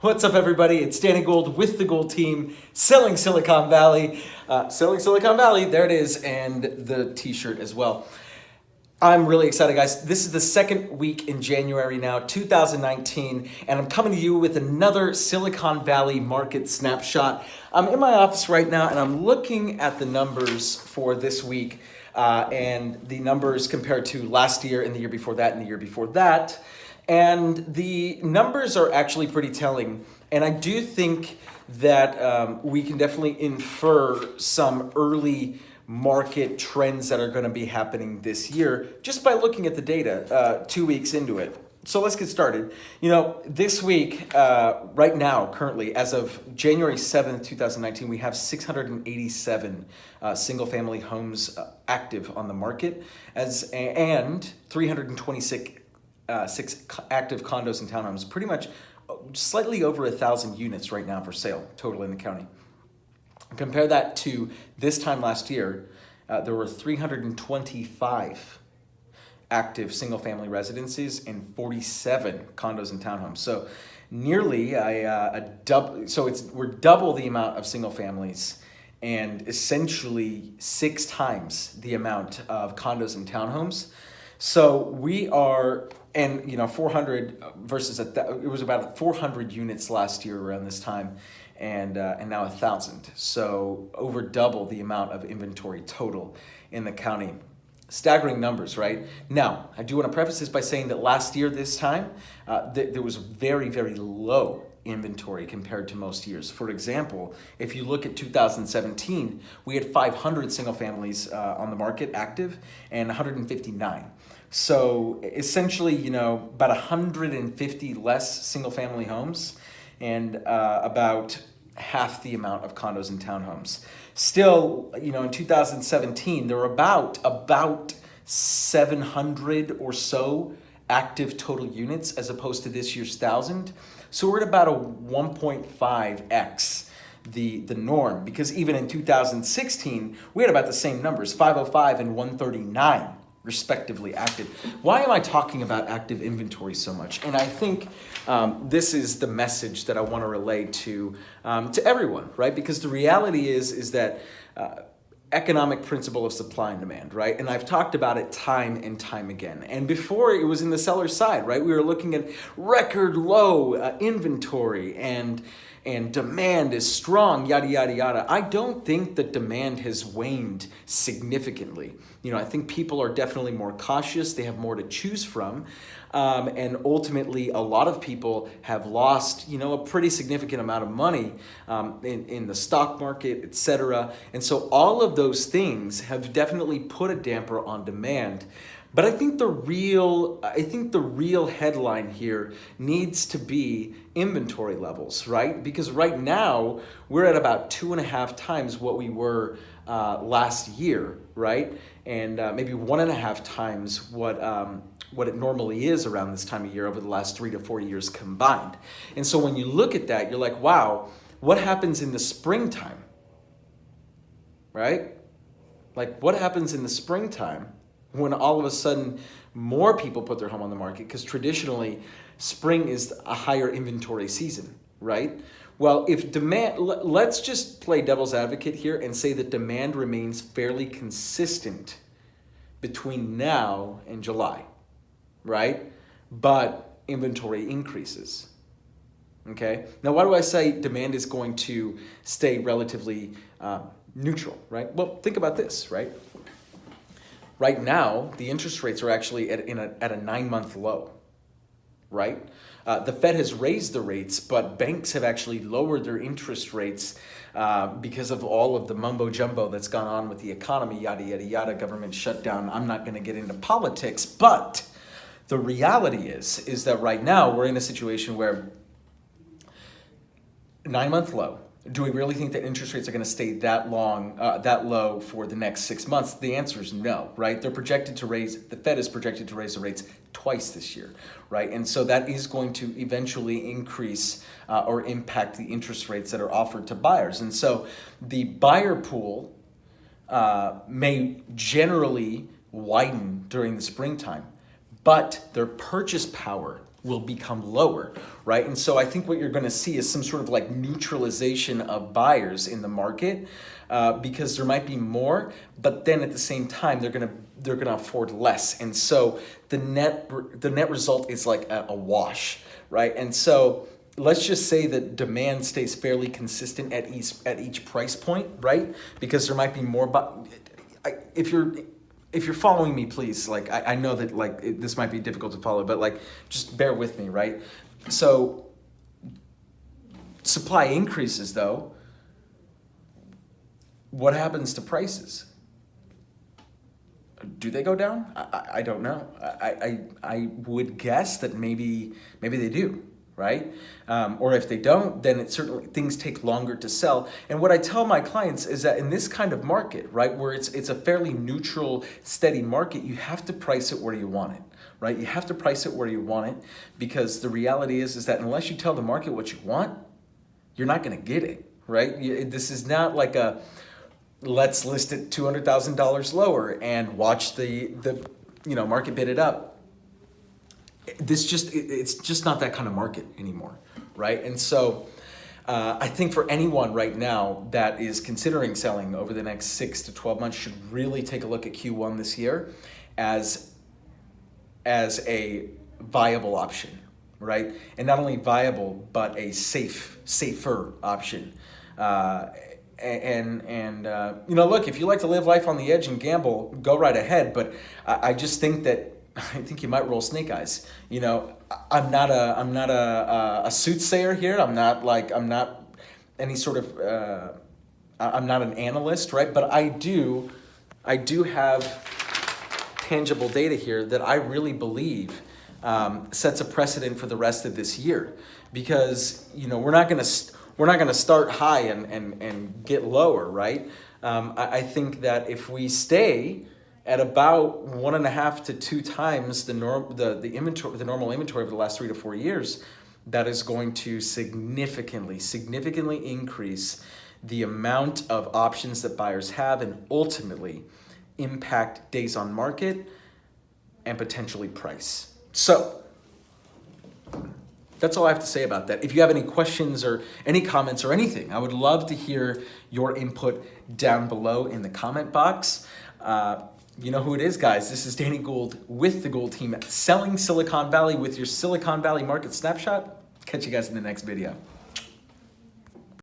What's up, everybody? It's Danny Gould with the Gould Team, selling Silicon Valley. There it is, and the t-shirt as well. I'm really excited, guys. This is the second week in January now, 2019, and I'm coming to you with another Silicon Valley market snapshot. I'm in my office right now, and I'm looking at the numbers for this week, and the numbers compared to last year and the year before that and the year before that. And the numbers are actually pretty telling. And I do think that we can definitely infer some early market trends that are going to be happening this year just by looking at the data 2 weeks into it. So let's get started. This week, right now, currently, as of January 7th, 2019, we have 687 single-family homes active on the market, and 326 active condos and townhomes, pretty much slightly over 1,000 units right now for sale total in the county. Compare that to this time last year, there were 325 active single-family residences and 47 condos and townhomes. So nearly a double. So we're double the amount of single families and essentially 6 times the amount of condos and townhomes. So we are, and 400 versus it was about 400 units last year around this time, and now 1,000. So over double the amount of inventory total in the county. Staggering numbers, right? Now, I do want to preface this by saying that last year this time, there was very, very low inventory compared to most years. For example, if you look at 2017, we had 500 single families on the market active and 159. So essentially, about 150 less single family homes and about half the amount of condos and townhomes. Still, in 2017, there were about 700 or so active total units as opposed to this year's 1,000. So we're at about a 1.5x the norm, because even in 2016, we had about the same numbers, 505 and 139 respectively active. Why am I talking about active inventory so much? And I think this is the message that I want to relay to everyone, right? Because the reality is that economic principle of supply and demand, right? And I've talked about it time and time again. And before, it was in the seller's side, right? We were looking at record low inventory and demand is strong, yada, yada, yada. I don't think that demand has waned significantly. I think people are definitely more cautious. They have more to choose from. And ultimately, a lot of people have lost, a pretty significant amount of money in the stock market, etc. And so all of those things have definitely put a damper on demand. But I think the real headline here needs to be inventory levels, right? Because right now we're at about 2.5 times what we were last year, right? And maybe 1.5 times what it normally is around this time of year over the last 3 to 4 years combined. And so when you look at that, you're like, wow, what happens in the springtime, right? Like, what happens in the springtime when all of a sudden more people put their home on the market? Because traditionally, spring is a higher inventory season, right? Well, if demand, let's just play devil's advocate here and say that demand remains fairly consistent between now and July, right? But inventory increases, okay? Now, why do I say demand is going to stay relatively neutral, right? Well, think about this, right? Right now, the interest rates are actually at a 9-month low, right? The Fed has raised the rates, but banks have actually lowered their interest rates because of all of the mumbo jumbo that's gone on with the economy, yada, yada, yada, government shutdown. I'm not going to get into politics, but the reality is that right now we're in a situation where 9-month low. Do we really think that interest rates are going to stay that low for the next 6 months? The answer is no, right? The Fed is projected to raise the rates twice this year, right? And so that is going to eventually increase or impact the interest rates that are offered to buyers. And so the buyer pool may generally widen during the springtime, but their purchase power will become lower, right? And so I think what you're going to see is some sort of like neutralization of buyers in the market, because there might be more, but then at the same time they're going to afford less, and so the net result is like a wash, right? And so let's just say that demand stays fairly consistent at each price point, right? Because there might be more, but if you're following me, please, like, I know that like this might be difficult to follow, but like, just bear with me, right? So supply increases though. What happens to prices? Do they go down? I don't know. I would guess that maybe they do, right? Or if they don't, then it certainly, things take longer to sell. And what I tell my clients is that in this kind of market, right, where it's a fairly neutral, steady market, you have to price it where you want it, right? You have to price it where you want it, because the reality is that unless you tell the market what you want, you're not going to get it, right? This is not like a let's list it $200,000 lower and watch the market bid it up. It's just not that kind of market anymore, right? And so I think for anyone right now that is considering selling over the next 6 to 12 months should really take a look at Q1 this year as a viable option, right? And not only viable, but a safer option. Look, if you like to live life on the edge and gamble, go right ahead. But I just think that you might roll snake eyes. I'm not a soothsayer here. I'm not any sort of I'm not an analyst, right? But I do have tangible data here that I really believe sets a precedent for the rest of this year, because we're not going to start high and get lower, right? I think that if we stay at about 1.5 to 2 times the normal inventory over the last 3 to 4 years, that is going to significantly increase the amount of options that buyers have, and ultimately impact days on market and potentially price. So that's all I have to say about that. If you have any questions or any comments or anything, I would love to hear your input down below in the comment box. You know who it is, guys. This is Danny Gould with the Gould Team, selling Silicon Valley with your Silicon Valley Market Snapshot. Catch you guys in the next video.